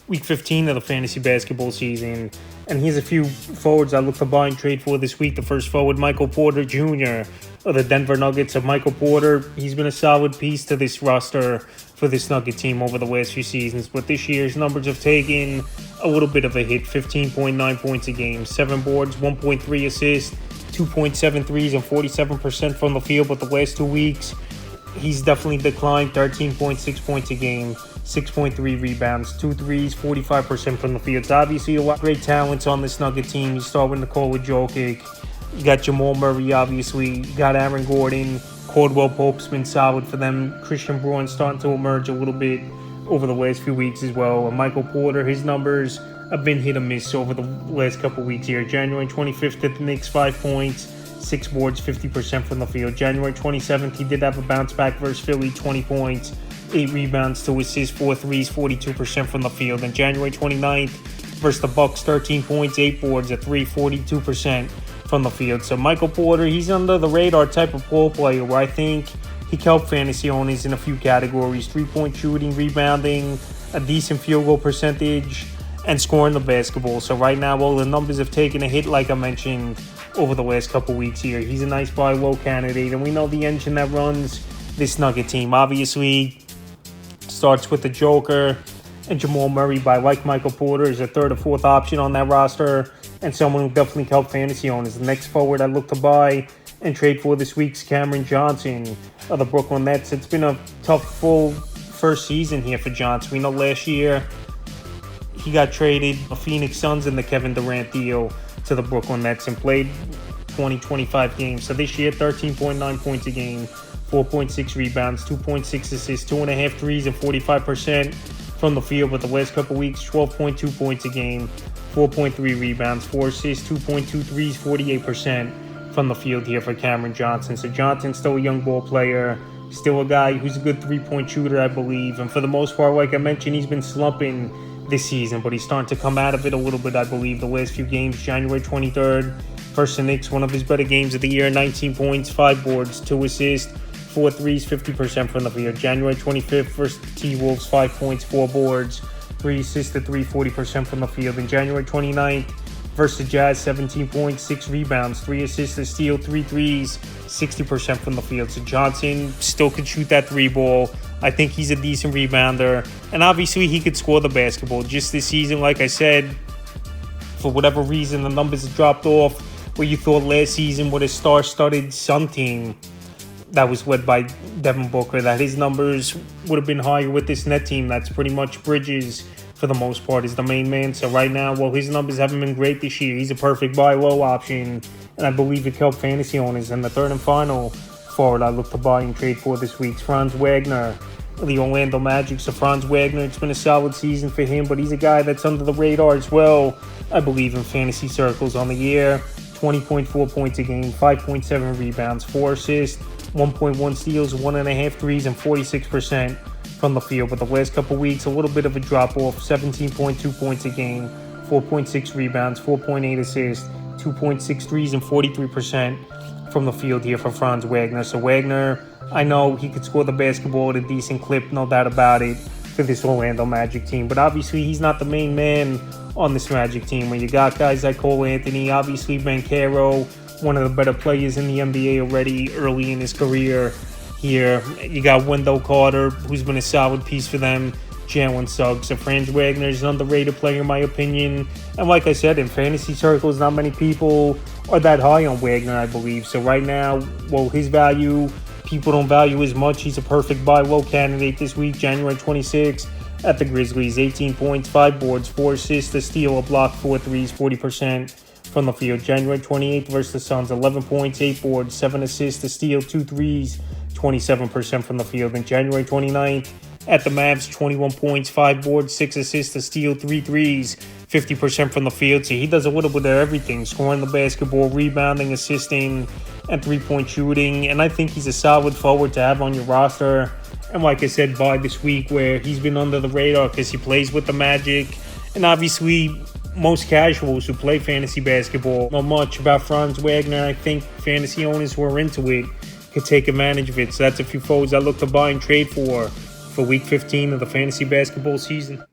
week 15 of the fantasy basketball season. And here's a few forwards I look to buy and trade for this week. The first forward, Michael Porter Jr. of the Denver Nuggets. Of Michael Porter, he's been a solid piece to this roster for this Nugget team over the last few seasons. But this year's numbers have taken a little bit of a hit. 15.9 points a game, 7 boards, 1.3 assists, 2.7 threes, and 47% from the field. But the last 2 weeks, he's definitely declined. 13.6 points a game, 6.3 rebounds, 2 threes, 45% from the field. It's obviously a lot of great talents on this Nugget team. You start with Nikola Jokic. You got Jamal Murray, obviously. You got Aaron Gordon. Caldwell Pope's been solid for them. Christian Braun's starting to emerge a little bit over the last few weeks as well. And Michael Porter, his numbers have been hit or miss over the last couple weeks here. January 25th at the Knicks, 5 points, 6 boards, 50% from the field. January 27th, he did have a bounce back versus Philly, 20 points, 8 rebounds, 2 assists, 4 threes, 42% from the field. And January 29th versus the Bucks, 13 points, 8 boards, a 3, 42% from the field. So Michael Porter, he's under the radar type of ball player where I think he can help fantasy owners in a few categories: 3-point shooting, rebounding, a decent field goal percentage, and scoring the basketball. So right now, all the numbers have taken a hit, like I mentioned, over the last couple weeks here. He's a nice buy low candidate, and we know the engine that runs this Nugget team obviously starts with the Joker and Jamal Murray. But I like Michael Porter as a third or fourth option on that roster, and someone who definitely help fantasy owners. The next forward I look to buy and trade for this week's Cameron Johnson of the Brooklyn Nets. It's been a tough full first season here for Johnson. We know last year he got traded the Phoenix Suns in the Kevin Durant deal to the Brooklyn Nets and played 25 games. So this year, 13.9 points a game, 4.6 rebounds, 2.6 assists, 2.5 threes, and 45% from the field. But the last couple weeks, 12.2 points a game, 4.3 rebounds, 4 assists, 2.2 threes, 48% from the field here for Cameron Johnson. So Johnson's still a young ball player, still a guy who's a good 3-point shooter, I believe. And for the most part, like I mentioned, he's been slumping this season, but he's starting to come out of it a little bit, I believe. The last few games, January 23rd versus the Knicks, one of his better games of the year, 19 points, 5 boards, 2 assists, 4 threes, 50% from the field. January 25th versus the T-Wolves, 5 points, 4 boards, 3 assists to 3, 40% from the field. And January 29th versus the Jazz, 17 points, 6 rebounds, 3 assists to steal, 3 threes, 60% from the field. So Johnson still could shoot that 3 ball. I think he's a decent rebounder, and obviously he could score the basketball. Just this season, like I said, for whatever reason, the numbers have dropped off where you thought last season with a star-studded Sun team that was led by Devin Booker, that his numbers would have been higher with this net team. That's pretty much Bridges, for the most part, is the main man. So right now, well, his numbers haven't been great this year. He's a perfect buy low option, and I believe it can help fantasy owners. And the third and final forward I look to buy and trade for this week's Franz Wagner, the Orlando Magic. So Franz Wagner, it's been a solid season for him, but he's a guy that's under the radar as well, I believe, in fantasy circles. On the year, 20.4 points a game, 5.7 rebounds, 4 assists, 1.1 steals, 1.5 threes, and 46% from the field. But the last couple weeks, a little bit of a drop-off, 17.2 points a game, 4.6 rebounds, 4.8 assists, 2.6 threes, and 43% from the field here for Franz Wagner. So Wagner, I know he could score the basketball at a decent clip, no doubt about it, for this Orlando Magic team. But obviously, he's not the main man on this Magic team. When you got guys like Cole Anthony, obviously Banchero, one of the better players in the NBA already early in his career here. You got Wendell Carter, who's been a solid piece for them. Jalen Suggs. So Franz Wagner is an underrated player, in my opinion. And like I said, in fantasy circles, not many people are that high on Wagner, I believe. So right now, well, his value, people don't value as much. He's a perfect buy low candidate this week, January 26th at the Grizzlies. 18 points, 5 boards, 4 assists, a steal, a block, 4 threes, 40% from the field. January 28th versus the Suns, 11 points, 8 boards, 7 assists, a steal, 2 threes, 27% from the field. And January 29th at the Mavs, 21 points, 5 boards, 6 assists, a steal, 3 threes, 50% from the field. So he does a little bit of everything, scoring the basketball, rebounding, assisting, and 3-point shooting. And I think he's a solid forward to have on your roster. And like I said, by this week where he's been under the radar because he plays with the Magic. And obviously, most casuals who play fantasy basketball know much about Franz Wagner. I think fantasy owners who are into it could take advantage of it. So that's a few forwards I look to buy and trade for week 15 of the fantasy basketball season.